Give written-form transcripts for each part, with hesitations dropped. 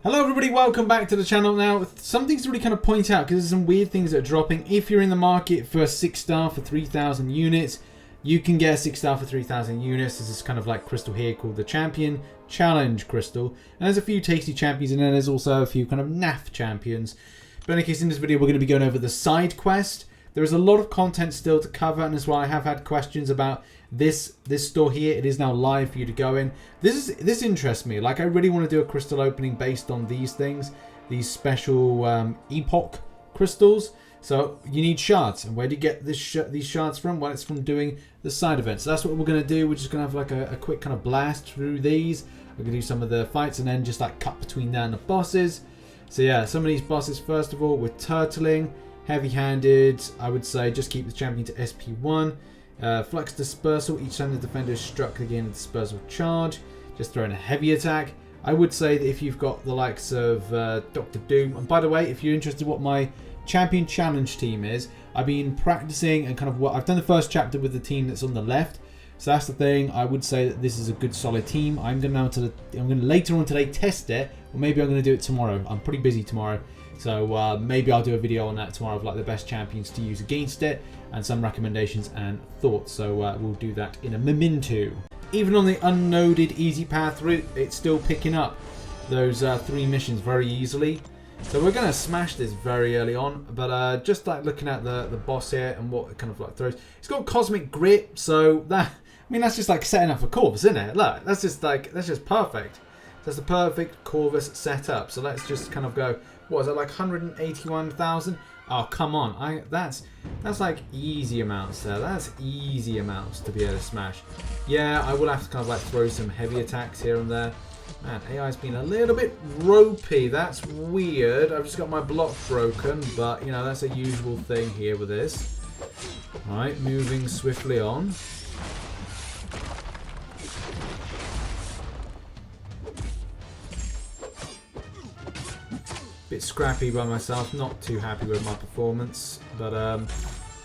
Hello everybody, welcome back to the channel. Now, some things to really kind of point out, because there's some weird things that are dropping. If you're in the market for a 6-star for 3,000 units, you can get a 6-star for 3,000 units. This is kind of like crystal here called the Champion Challenge Crystal. And there's a few tasty champions, and then there's also a few kind of naff champions. But in any case, in this video, we're going to be going over the side quest. There is a lot of content still to cover, and that's why I have had questions about this store here. It is now live for you to go in. This interests me. Like, I really want to do a crystal opening based on these things, these special epoch crystals. So you need shards, and where do you get these shards from? Well, it's from doing the side events. So that's what we're going to do. We're just going to have like a quick kind of blast through these. We're going to do some of the fights and then just like cut between that and the bosses. So yeah, some of these bosses, first of all, we're turtling, heavy-handed. I would say just keep the champion to SP1. Flux dispersal. Each time the defender is struck, they gain a dispersal charge. Just throwing a heavy attack. I would say that if you've got the likes of Dr. Doom, and by the way, if you're interested what my champion challenge team is, I've been practicing and kind of what I've done the first chapter with the team that's on the left. So that's the thing. I would say that this is a good solid team. I'm going to later on today test it, or maybe I'm going to do it tomorrow. I'm pretty busy tomorrow. So maybe I'll do a video on that tomorrow of like the best champions to use against it and some recommendations and thoughts. So we'll do that in a memento. Even on the unnoded easy path route, it's still picking up those 3 missions very easily. So we're going to smash this very early on. But just like looking at the boss here and what it kind of like throws. It's got cosmic grit, so that, I mean, that's just like setting up a Corvus, isn't it? Look, that's just perfect. That's the perfect Corvus setup. So let's just kind of go. What is it, like 181,000? Oh, come on. That's like easy amounts there. That's easy amounts to be able to smash. Yeah, I will have to kind of like throw some heavy attacks here and there. Man, AI's been a little bit ropey. That's weird. I've just got my block broken, but you know, that's a usual thing here with this. Alright, moving swiftly on. Bit scrappy by myself, not too happy with my performance, but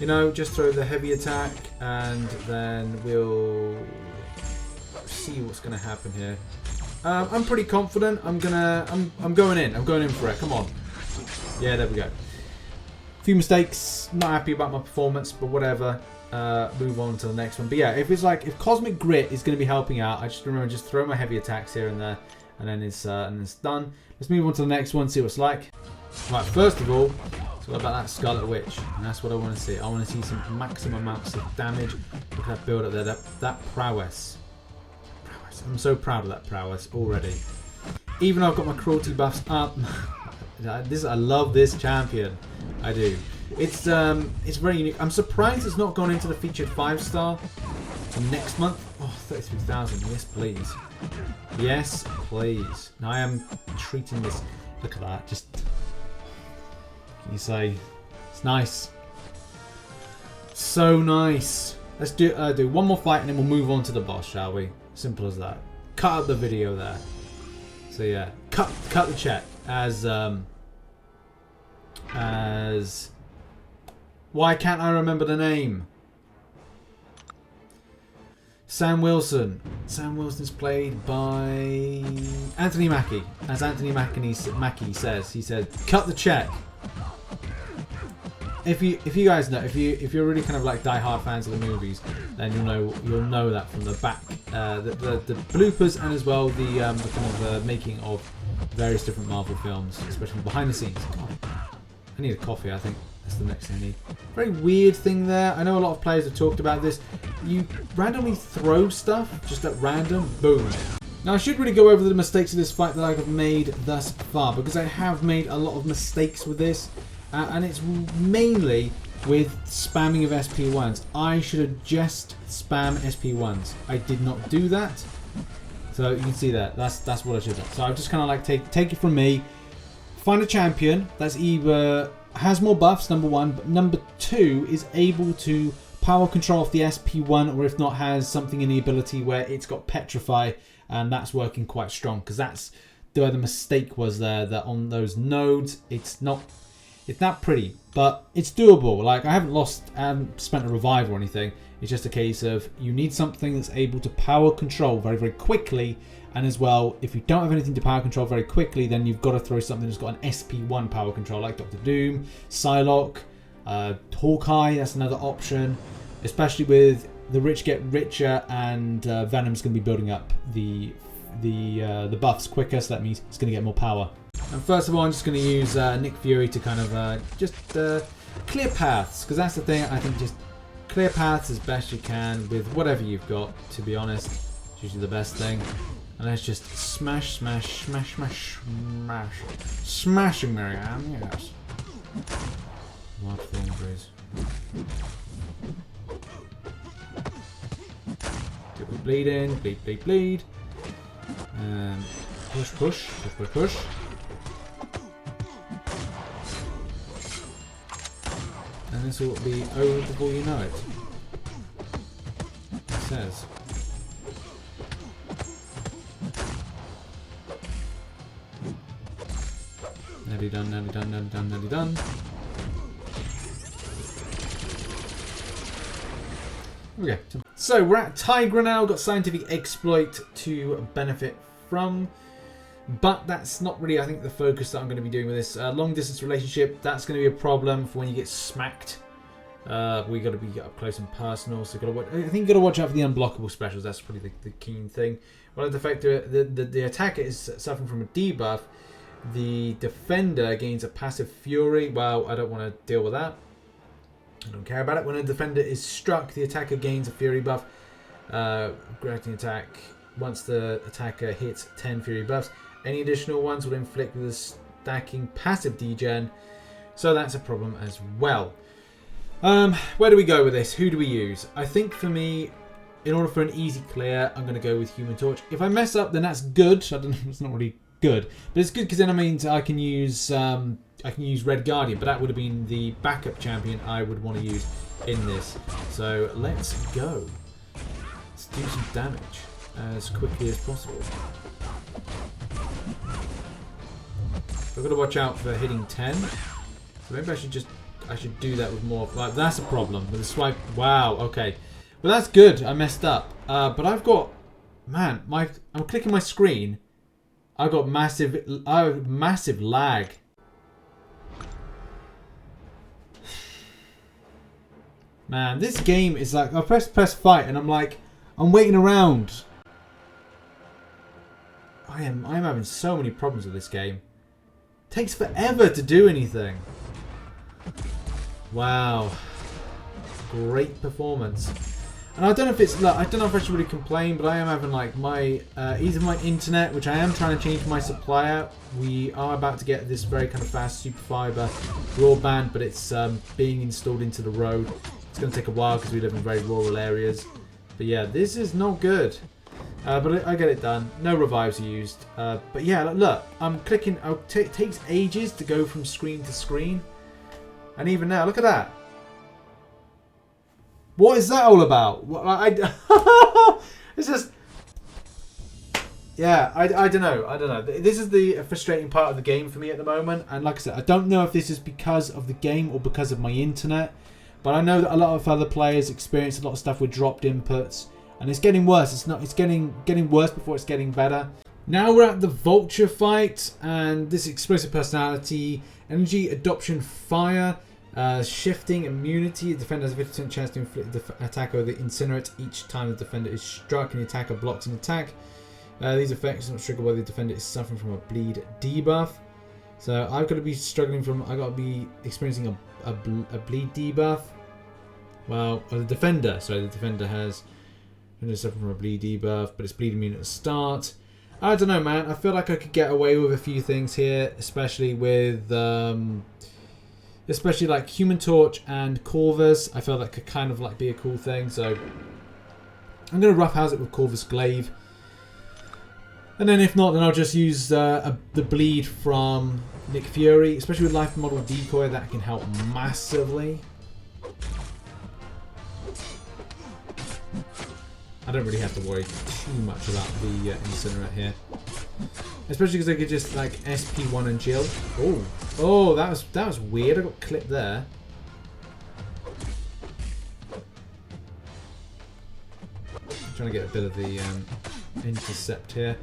you know, just throw the heavy attack and then we'll see what's going to happen here. I'm pretty confident. I'm going in for it. Come on. Yeah, there we go. A few mistakes, not happy about my performance, but whatever. Move on to the next one. But yeah, if Cosmic Grit is going to be helping out, I just remember just throw my heavy attacks here and there. And then it's done. Let's move on to the next one, see what it's like. Right, first of all, it's all about that Scarlet Witch. And that's what I want to see. I want to see some maximum amounts of damage. Look at that build up there, that prowess. I'm so proud of that prowess already. Even though I've got my cruelty buffs up. I love this champion. I do. It's very unique. I'm surprised it's not gone into the featured 5-star for next month. Oh, 33,000. Yes, please. Yes, please. Now I am treating this. Look at that. Just. Can you say it's nice? So nice. Let's do one more fight and then we'll move on to the boss, shall we? Simple as that. Cut out the video there. So yeah, cut the check as. Why can't I remember the name? Sam Wilson. Sam Wilson's played by Anthony Mackie. As Anthony Mackie says, he said, "Cut the check." If you guys know, if you're really kind of like die-hard fans of the movies, then you'll know that from the back, the bloopers and as well the kind of making of various different Marvel films, especially behind the scenes. I need a coffee, I think. That's the next thing I need. Very weird thing there. I know a lot of players have talked about this. You randomly throw stuff, just at random, boom. Now I should really go over the mistakes of this fight that I have made thus far, because I have made a lot of mistakes with this, and it's mainly with spamming of SP1s. I should have just spam SP1s. I did not do that. So you can see that. That's what I should have done. So I've just kind of like take it from me. Find a champion that's either has more buffs, number 1, but number 2 is able to power control off the SP1, or if not has something in the ability where it's got Petrify, and that's working quite strong, because that's where the mistake was there, that on those nodes it's It's not pretty, but it's doable. Like, I haven't spent a revive or anything. It's just a case of you need something that's able to power control very, very quickly. And as well, if you don't have anything to power control very quickly, then you've got to throw something that's got an SP1 power control, like Dr. Doom, Psylocke, Hawkeye. That's another option, especially with the rich get richer, and Venom's going to be building up the buffs quicker, so that means it's going to get more power. And first of all, I'm just going to use Nick Fury to kind of just clear paths, because that's the thing. I think just clear paths as best you can with whatever you've got, to be honest. It's usually the best thing. And let's just smash, smash, smash, smash, smash. Smashing Marianne, yes. What thing, please? Get the bleed in, bleed, bleed, bleed. Push, push, push, push, push. And this will be over before you know it. It says. Nearly done, nearly done, nearly done, nearly done. Here we go. So we're at Tigra now, got scientific exploit to benefit from. But that's not really, I think, the focus that I'm going to be doing with this. Long distance relationship, that's going to be a problem for when you get smacked. We got to be up close and personal, so I think you got to watch out for the unblockable specials. That's probably the keen thing. While the attacker is suffering from a debuff, the defender gains a passive fury. Well, I don't want to deal with that. I don't care about it. When a defender is struck, the attacker gains a fury buff. Granting attack. Once the attacker hits 10 fury buffs, any additional ones will inflict with a stacking passive degen. So that's a problem as well. Where do we go with this? Who do we use? I think for me, in order for an easy clear, I'm going to go with Human Torch. If I mess up, then that's good. I don't know, it's not really good, but it's good because then it means I can use Red Guardian, but that would have been the backup champion I would want to use in this. So let's go. Let's do some damage as quickly as possible. I've got to watch out for hitting 10. So maybe I should do that with more. Like, that's a problem with the swipe. Wow. Okay. Well, that's good. I messed up. But I've got, man, I'm clicking my screen. I've got massive lag. Man, this game is like, I press fight and I'm like, I'm waiting around. I'm having so many problems with this game. It takes forever to do anything. Wow. Great performance. And I don't know if it's, I don't know if I should really complain, but I am having like my, either my internet, which I am trying to change my supply out. We are about to get this very kind of fast super fiber broadband, but it's being installed into the road. It's going to take a while because we live in very rural areas. But yeah, this is not good. But I get it done. No revives are used. But yeah, look, I'm clicking. It takes ages to go from screen to screen. And even now, look at that. What is that all about? It's just... Yeah, I don't know. I don't know. This is the frustrating part of the game for me at the moment. And like I said, I don't know if this is because of the game or because of my internet. But I know that a lot of other players experience a lot of stuff with dropped inputs. And it's getting worse. It's getting worse before it's getting better. Now we're at the Vulture fight. And this explosive personality, energy, adoption, fire, shifting, immunity. The defender has a 50% chance to inflict the attacker with the incinerate each time the defender is struck and the attacker blocks an attack. These effects are not triggered while the defender is suffering from a bleed debuff. So I've got to be struggling from, I've got to be experiencing a bleed debuff. Well, the defender, sorry, the defender has suffering from a bleed debuff, but it's bleed immune at the start. I don't know, man. I feel like I could get away with a few things here, especially with, especially like Human Torch and Corvus. I feel that could kind of like be a cool thing. So I'm going to roughhouse it with Corvus Glaive. And then if not, then I'll just use the bleed from Nick Fury, especially with Life Model Decoy. That can help massively. I don't really have to worry too much about the Incinerate here. Especially because I could just like SP1 and chill. Oh, oh, that was weird. I got clipped there. I'm trying to get a bit of the intercept here.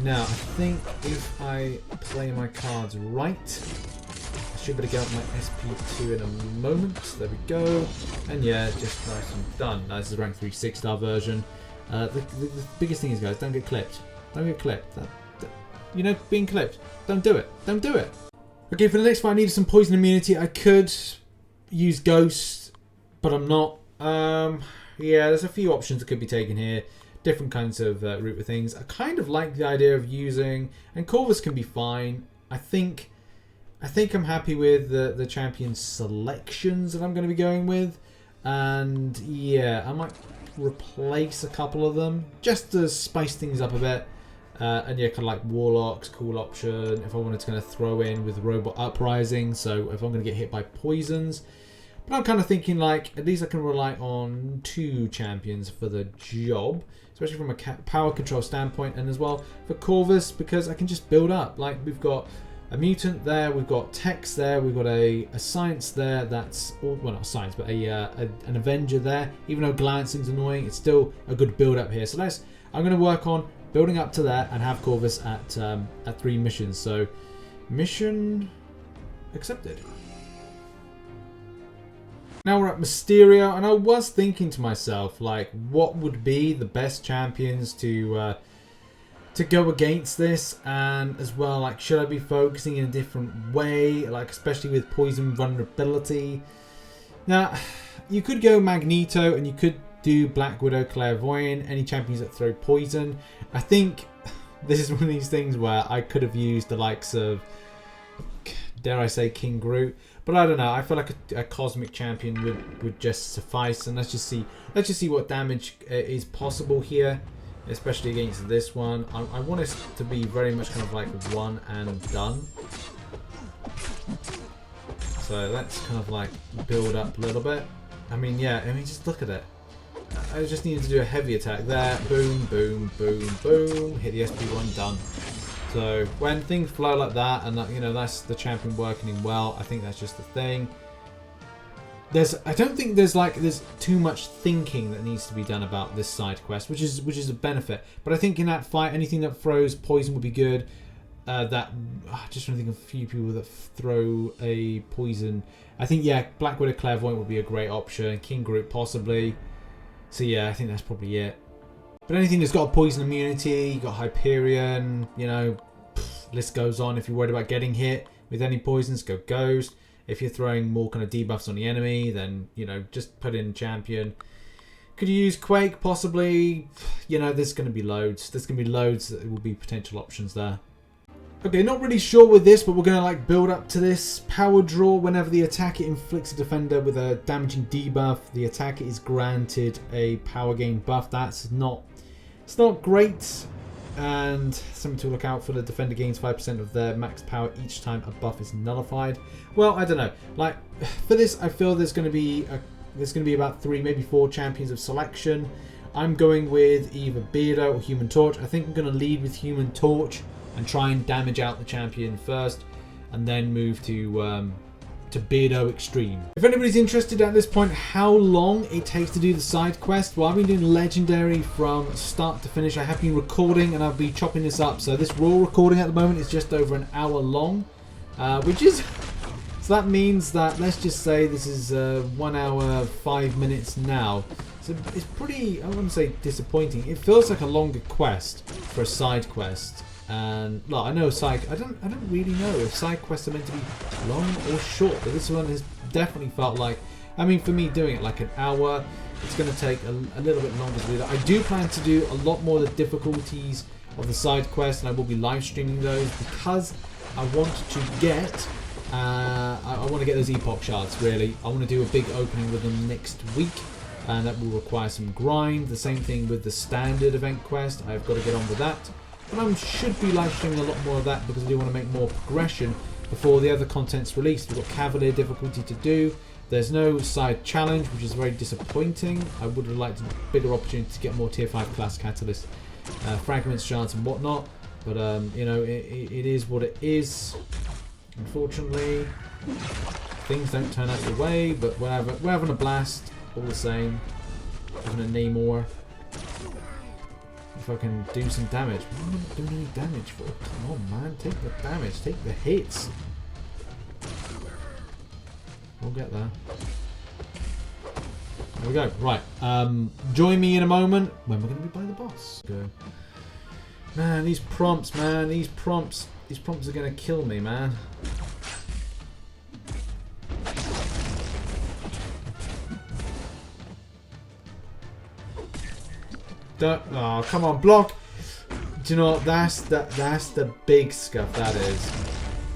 Now, I think if I play my cards right, I should be able to get out my SP2 in a moment. There we go. And yeah, just nice and done. This is the rank 3 6-star version. The biggest thing is, guys, don't get clipped. Don't get clipped. You know, being clipped. Don't do it. Don't do it. Okay, for the next fight, I needed some poison immunity. I could use Ghost, but I'm not. Yeah, there's a few options that could be taken here. Different kinds of route with things. I kind of like the idea of using, and Corvus can be fine. I think I'm happy with the champion selections that I'm going to be going with, and yeah, I might replace a couple of them just to spice things up a bit. And yeah, kind of like Warlock's cool option if I wanted to kind of throw in with Robot Uprising, so if I'm going to get hit by poisons. But I'm kind of thinking like, at least I can rely on 2 champions for the job, especially from a power control standpoint, and as well for Corvus, because I can just build up. Like, we've got a Mutant there, we've got Tex there, we've got a Science there, that's, well, not a Science, but an Avenger there. Even though Glancing's annoying, it's still a good build up here. So I'm going to work on building up to that and have Corvus at 3 missions. So, mission accepted. Now we're at Mysterio, and I was thinking to myself, like, what would be the best champions to go against this, and as well, like, should I be focusing in a different way, like, especially with poison vulnerability? Now, you could go Magneto, and you could do Black Widow, Clairvoyant, any champions that throw poison. I think this is one of these things where I could have used the likes of, dare I say, King Groot. But I don't know. I feel like a cosmic champion would just suffice, and let's just see what damage is possible here, especially against this one. I want it to be very much kind of like one and done. So let's kind of like build up a little bit. I mean, yeah. I mean, just look at it. I just needed to do a heavy attack there. Boom, boom, boom, boom. Hit the SP1, done. So when things flow like that, and you know, that's the champion working well, I think that's just the thing. I don't think there's too much thinking that needs to be done about this side quest, which is a benefit. But I think in that fight, anything that throws poison would be good. Just trying to think of a few people that throw a poison. I think, yeah, Black Widow Clairvoyant would be a great option. King Groot possibly. So yeah, I think that's probably it. But anything that's got a poison immunity, you got Hyperion, you know, list goes on. If you're worried about getting hit with any poisons, go Ghost. If you're throwing more kind of debuffs on the enemy, then, you know, just put in Champion. Could you use Quake? Possibly. You know, there's going to be loads. There's going to be loads that will be potential options there. Okay, not really sure with this, but we're going to like build up to this. Power draw. Whenever the attacker inflicts a defender with a damaging debuff, the attacker is granted a power gain buff. It's not great, and something to look out for. The defender gains 5% of their max power each time a buff is nullified. Well, I don't know. Like for this, I feel there's going to be about 3, maybe 4 champions of selection. I'm going with either Beardo or Human Torch. I think I'm going to lead with Human Torch and try and damage out the champion first, and then move to Beardo Extreme. If anybody's interested at this point how long it takes to do the side quest, well, I've been doing Legendary from start to finish. I have been recording and I'll be chopping this up. So this raw recording at the moment is just over an hour long, which is... So that means that, let's just say this is 1 hour 5 minutes now. So it's pretty, I wouldn't say disappointing. It feels like a longer quest for a side quest. And look, I know I don't really know if side quests are meant to be long or short, but this one has definitely felt like, I mean, for me doing it like an hour, it's going to take a little bit longer to do that. I do plan to do a lot more of the difficulties of the side quests, and I will be live streaming those because I want to get I want to get those epoch shards. Really, I want to do a big opening with them next week, and that will require some grind. The same thing with the standard event quest. I've got to get on with that. But I should be live streaming a lot more of that because I do want to make more progression before the other content's released. We've got Cavalier difficulty to do. There's no side challenge, which is very disappointing. I would have liked a bigger opportunity to get more tier 5 class catalyst, fragments, shards and whatnot. But you know, it is what it is. Unfortunately, things don't turn out your way, but we're having a blast all the same. Having a Namor. If I can do some damage. What am I doing any damage for? Come on, man, take the damage, take the hits. We'll get there. There we go. Right. Join me in a moment when we're going to be by the boss. Go. Man, these prompts, man. These prompts are going to kill me, man. Oh, come on, block. Do you know what? That's the big scuff. That is.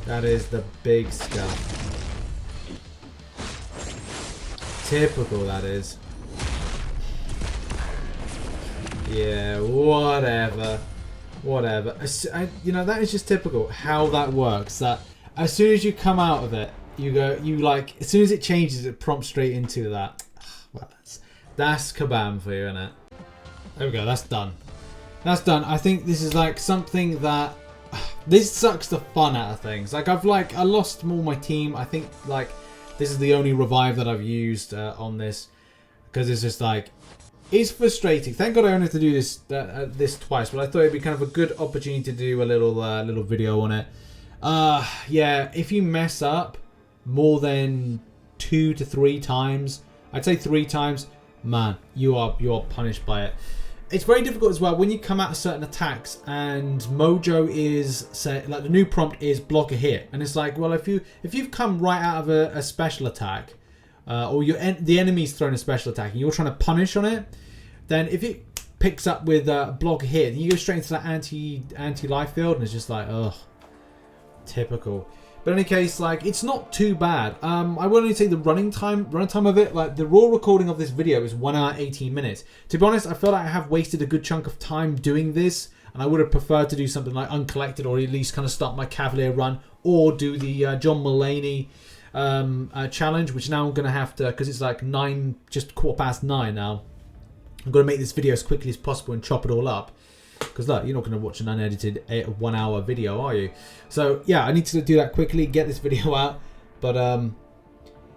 That is the big scuff. Typical, that is. Yeah, whatever. Whatever. You know, that is just typical how that works. That as soon as you come out of it, you like, as soon as it changes, it prompts straight into that. Well, that's kabam for you, isn't it? There we go, that's done. That's done. I think this is like something that, this sucks the fun out of things. Like I lost all my team. I think like this is the only revive that I've used on this, because it's just like, it's frustrating. Thank God I only have to do this this twice, but I thought it'd be kind of a good opportunity to do a little video on it. Yeah, if you mess up more than 2 to 3 times, I'd say 3 times, man, you are punished by it. It's very difficult as well when you come out of certain attacks and Mojo is set, like the new prompt is block a hit, and it's like, well, if you've come right out of a special attack, or the enemy's thrown a special attack and you're trying to punish on it, then if it picks up with block a hit, then you go straight into that anti-life field, and it's just like, ugh, typical. But in any case, like, it's not too bad. I will only say the running time of it, like the raw recording of this video is 1 hour 18 minutes. To be honest, I feel like I have wasted a good chunk of time doing this, and I would have preferred to do something like Uncollected, or at least kind of start my Cavalier run, or do the John Mulaney challenge, which now I'm going to have to, because it's like just 9:15 now. I'm going to make this video as quickly as possible and chop it all up. Because look, you're not going to watch an unedited 1 hour video, are you? So yeah, I need to do that quickly, get this video out. But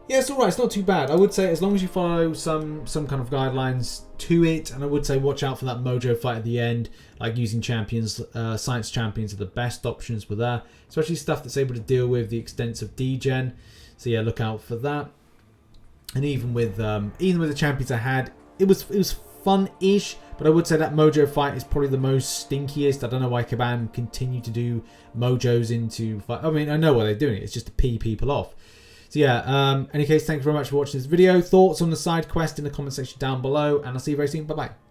yeah, it's alright, it's not too bad. I would say as long as you follow some kind of guidelines to it, and I would say watch out for that Mojo fight at the end, like using champions, science champions are the best options for that, especially stuff that's able to deal with the extensive degen. So yeah, look out for that. And even with the champions I had, it was fun-ish, but I would say that Mojo fight is probably the most stinkiest. I don't know why Kabam continue to do Mojos into fight. I mean, I know why they're doing it. It's just to pee people off. So yeah, any case, thank you very much for watching this video. Thoughts on the side quest in the comment section down below, and I'll see you very soon. Bye-bye.